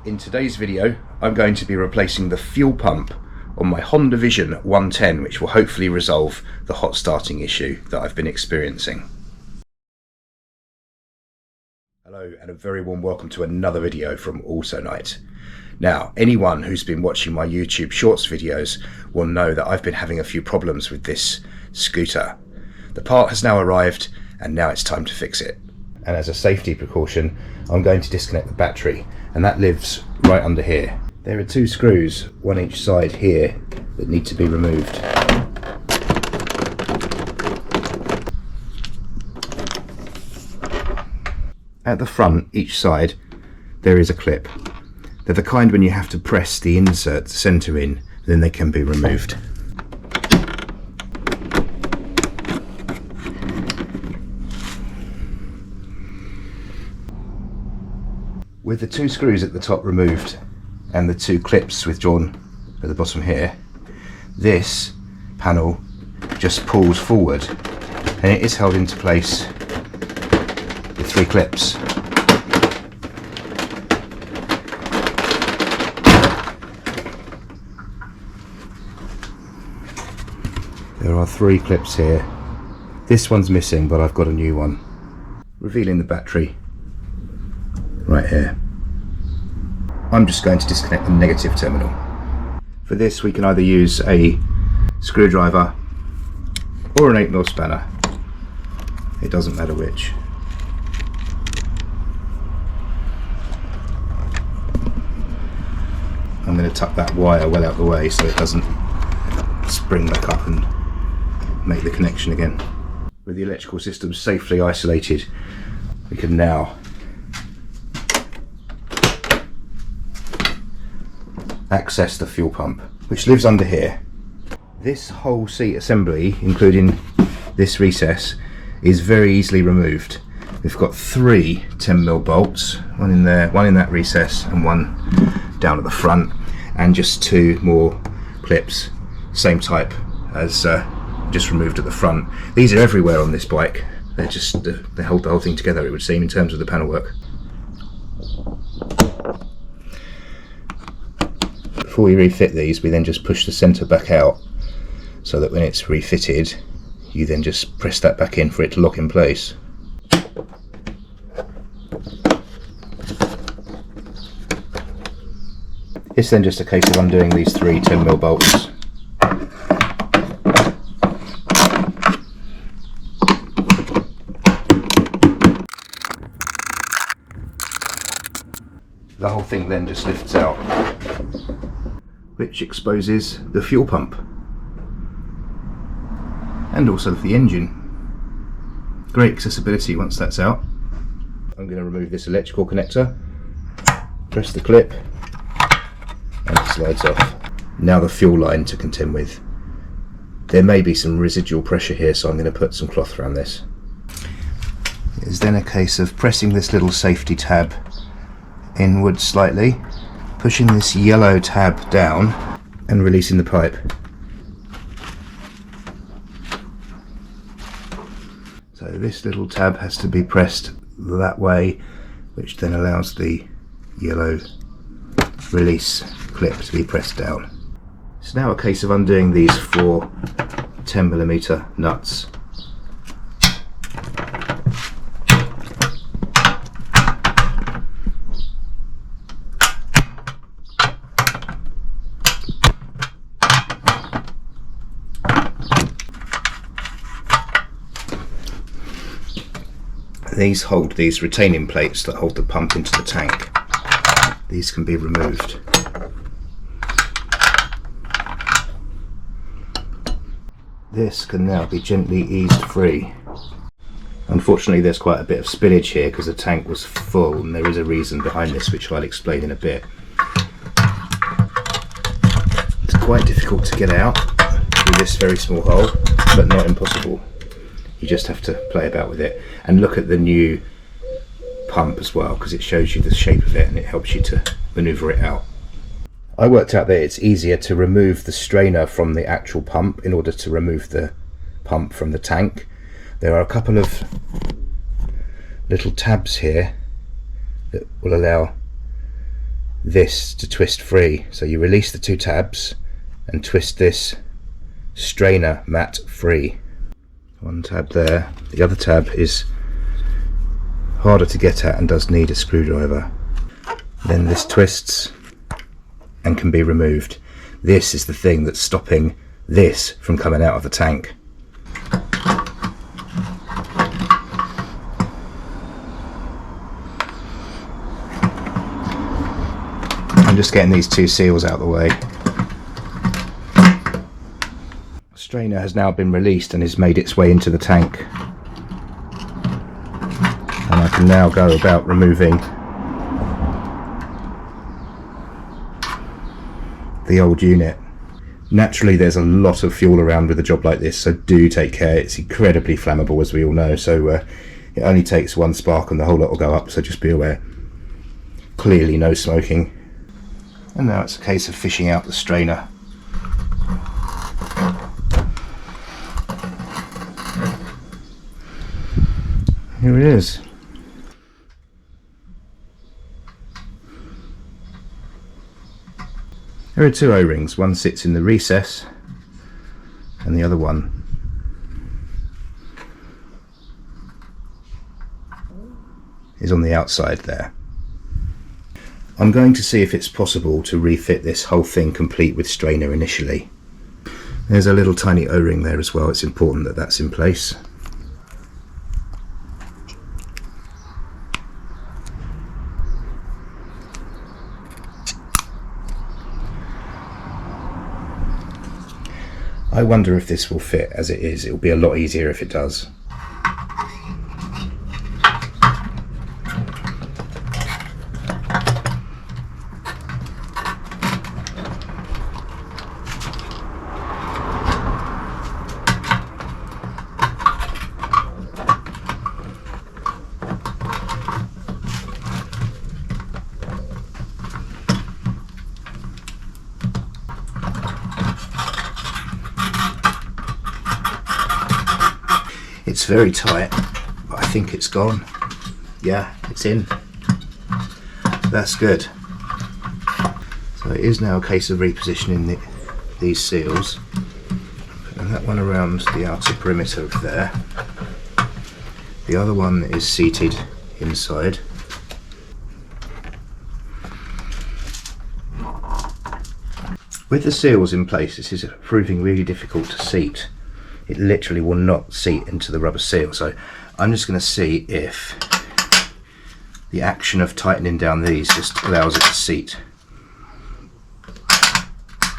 In today's video, I'm going to be replacing the fuel pump on my Honda Vision 110, which will hopefully resolve the hot starting issue that I've been experiencing. Hello and a very warm welcome to another video from Also Night. Now, anyone who's been watching my YouTube Shorts videos will know that I've been having a few problems with this scooter. The part has now arrived and now it's time to fix it. And as a safety precaution, I'm going to disconnect the battery, and that lives right under here. There are two screws, one each side here, that need to be removed. At the front, each side, there is a clip. They're the kind when you have to press the insert center in, then they can be removed. With the two screws at the top removed and the two clips withdrawn at the bottom here, this panel just pulls forward and it is held into place with three clips. There are three clips here. This one's missing, but I've got a new one. Revealing the battery right here. I'm just going to disconnect the negative terminal. For this we can either use a screwdriver or an 8mm spanner. It doesn't matter which. I'm going to tuck that wire well out the way so it doesn't spring back up and make the connection again. With the electrical system safely isolated, we can now access the fuel pump, which lives under here. This whole seat assembly, including this recess, is very easily removed. We've got three 10mm bolts, one in there, one in that recess, and one down at the front, and just two more clips, same type as just removed at the front. These are everywhere on this bike. They're just they hold the whole thing together, it would seem, in terms of the panel work. Before we refit these, we then just push the centre back out so that when it's refitted, you then just press that back in for it to lock in place. It's then just a case of undoing these three 10mm bolts. The whole thing then just lifts out, which exposes the fuel pump and also the engine. Great accessibility once that's out. I'm going to remove this electrical connector, press the clip, and it slides off. Now the fuel line to contend with. There may be some residual pressure here, so I'm going to put some cloth around this. It is then a case of pressing this little safety tab inward slightly, pushing this yellow tab down and releasing the pipe. So this little tab has to be pressed that way, which then allows the yellow release clip to be pressed down. It's now a case of undoing these four 10mm nuts. These hold these retaining plates that hold the pump into the tank. These can be removed. This can now be gently eased free. Unfortunately, there's quite a bit of spillage here because the tank was full, and there is a reason behind this which I'll explain in a bit. It's quite difficult to get out through this very small hole, but not impossible. You just have to play about with it and look at the new pump as well, because it shows you the shape of it and it helps you to maneuver it out. I worked out that it's easier to remove the strainer from the actual pump in order to remove the pump from the tank. There are a couple of little tabs here that will allow this to twist free. So you release the two tabs and twist this strainer mat free. One tab there, the other tab is harder to get at and does need a screwdriver. Then this twists and can be removed. This is the thing that's stopping this from coming out of the tank. I'm just getting these two seals out of the way. The strainer has now been released and has made its way into the tank. And I can now go about removing the old unit. Naturally there's a lot of fuel around with a job like this, so do take care. It's incredibly flammable, as we all know, so it only takes one spark and the whole lot will go up, so just be aware. Clearly no smoking. And now it's a case of fishing out the strainer. Here it is. There are two O-rings, one sits in the recess and the other one is on the outside there. I'm going to see if it's possible to refit this whole thing complete with strainer initially. There's a little tiny O-ring there as well, it's important that that's in place. I wonder if this will fit as it is. It will be a lot easier if it does. It's very tight, but I think it's gone. Yeah, it's in. That's good. So it is now a case of repositioning these seals. Putting that one around the outer perimeter of there. The other one is seated inside. With the seals in place, this is proving really difficult to seat. It literally will not seat into the rubber seal, so I'm just going to see if the action of tightening down these just allows it to seat.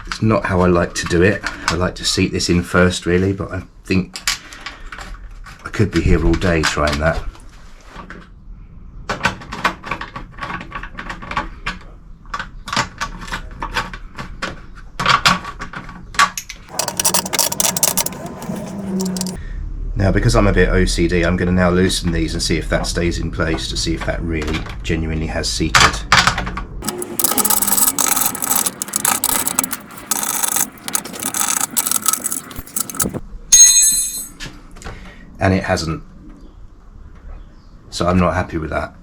It's not how I like to do it. I like to seat this in first really, but I think I could be here all day trying that. Now, because I'm a bit OCD, I'm going to now loosen these and see if that stays in place, to see if that really genuinely has seated. And it hasn't. So I'm not happy with that.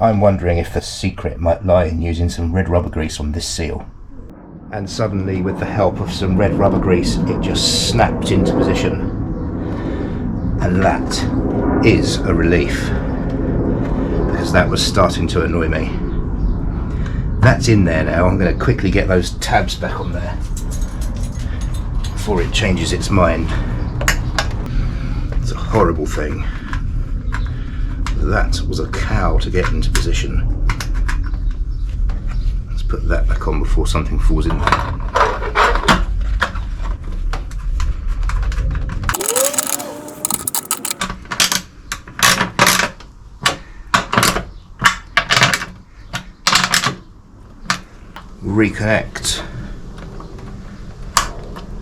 I'm wondering if the secret might lie in using some red rubber grease on this seal. And suddenly, with the help of some red rubber grease, it just snapped into position. And that is a relief, because that was starting to annoy me. That's in there now. I'm going to quickly get those tabs back on there before it changes its mind. It's a horrible thing. That was a cow to get into position. Let's put that back on before something falls in there. Reconnect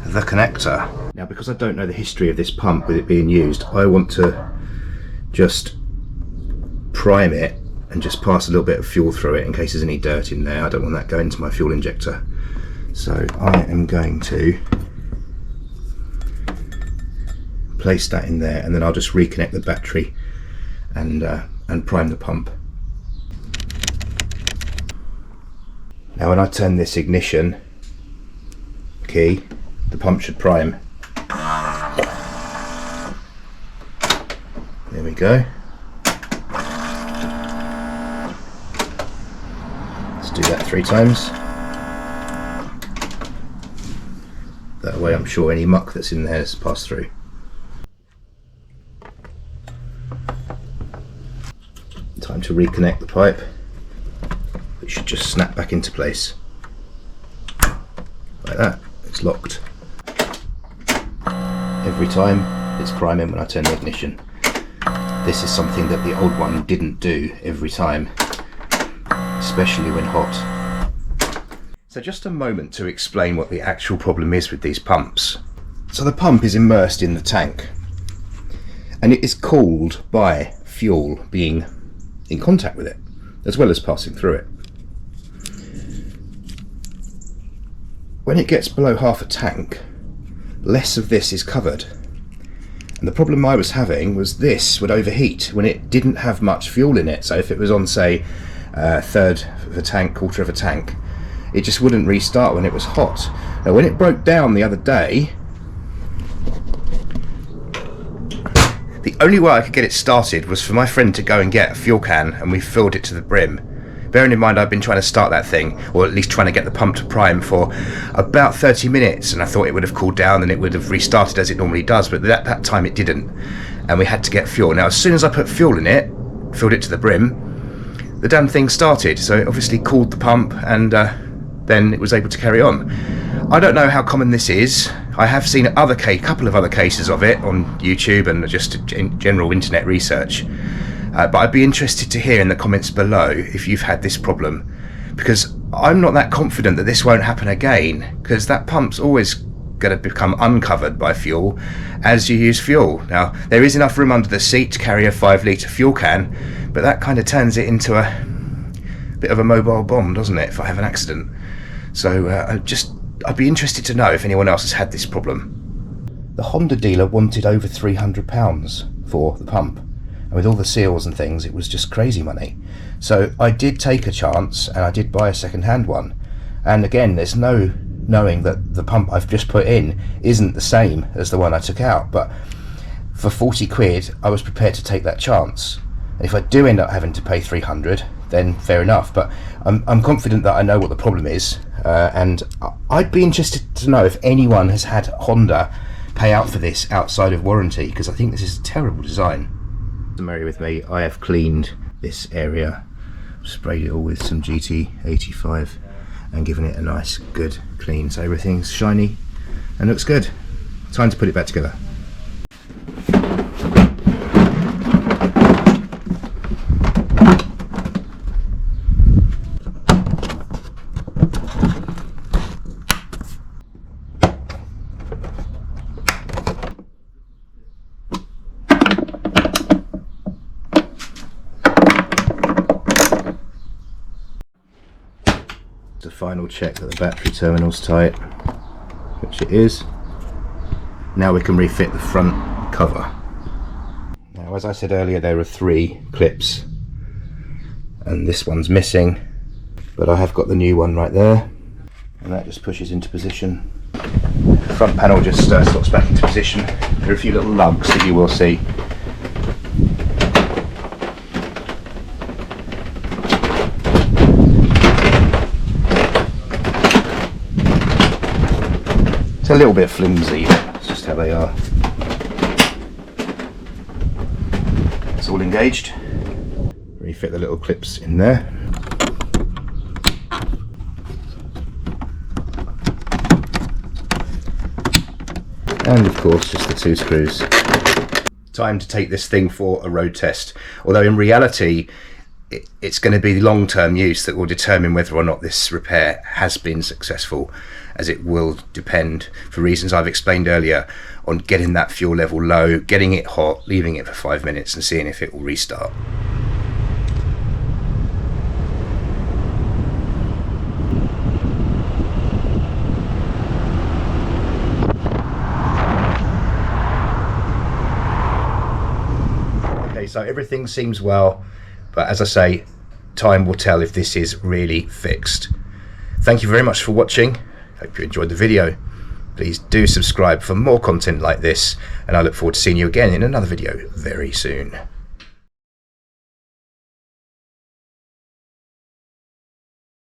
the connector. Now, because I don't know the history of this pump with it being used, I want to just prime it and just pass a little bit of fuel through it in case there's any dirt in there. I don't want that going into my fuel injector. So I am going to place that in there, and then I'll just reconnect the battery and prime the pump. Now when I turn this ignition key, the pump should prime. There we go. Let's do that 3 times. That way I'm sure any muck that's in there has passed through. Time to reconnect the pipe. It should just snap back into place. Like that. It's locked. Every time it's priming when I turn the ignition. This is something that the old one didn't do every time, especially when hot. So just a moment to explain what the actual problem is with these pumps. So the pump is immersed in the tank and it is cooled by fuel being in contact with it, as well as passing through it. When it gets below half a tank, less of this is covered. And the problem I was having was this would overheat when it didn't have much fuel in it. So if it was on, say, a third of a tank, quarter of a tank, it just wouldn't restart when it was hot. Now when it broke down the other day, the only way I could get it started was for my friend to go and get a fuel can, and we filled it to the brim. Bearing in mind I've been trying to start that thing, or at least trying to get the pump to prime for about 30 minutes, and I thought it would have cooled down and it would have restarted as it normally does, but at that time it didn't, and we had to get fuel. Now as soon as I put fuel in it, filled it to the brim, the damn thing started, so it obviously cooled the pump, and then it was able to carry on. I don't know how common this is. I have seen a couple of other cases of it on YouTube and just in general internet research. But I'd be interested to hear in the comments below if you've had this problem, because I'm not that confident that this won't happen again, because that pump's always going to become uncovered by fuel as you use fuel. Now there is enough room under the seat to carry a 5-litre fuel can, but that kind of turns it into a bit of a mobile bomb, doesn't it, if I have an accident? So I'd be interested to know if anyone else has had this problem. The Honda dealer wanted over £300 for the pump. And with all the seals and things, it was just crazy money. So I did take a chance and I did buy a second-hand one. And again, there's no knowing that the pump I've just put in isn't the same as the one I took out. But for 40 quid, I was prepared to take that chance. And if I do end up having to pay 300, then fair enough. But I'm confident that I know what the problem is. And I'd be interested to know if anyone has had Honda pay out for this outside of warranty, because I think this is a terrible design. Merry with me, I have cleaned this area, sprayed it all with some GT85 and given it a nice good clean, so everything's shiny and looks good. Time to put it back together. The final check that the battery terminal's tight, which it is. Now we can refit the front cover. Now, as I said earlier, there are 3 clips and this one's missing, but I have got the new one right there, and that just pushes into position. The front panel just slots back into position. There are a few little lugs that you will see. It's a little bit flimsy, it's just how they are. It's all engaged. Refit the little clips in there. And of course just the 2 screws. Time to take this thing for a road test, although in reality it's going to be long-term use that will determine whether or not this repair has been successful, as it will depend, for reasons I've explained earlier, on getting that fuel level low, getting it hot, leaving it for 5 minutes and seeing if it will restart. Okay, so everything seems well, but as I say, time will tell if this is really fixed. Thank you very much for watching. Hope you enjoyed the video. Please do subscribe for more content like this, and I look forward to seeing you again in another video very soon.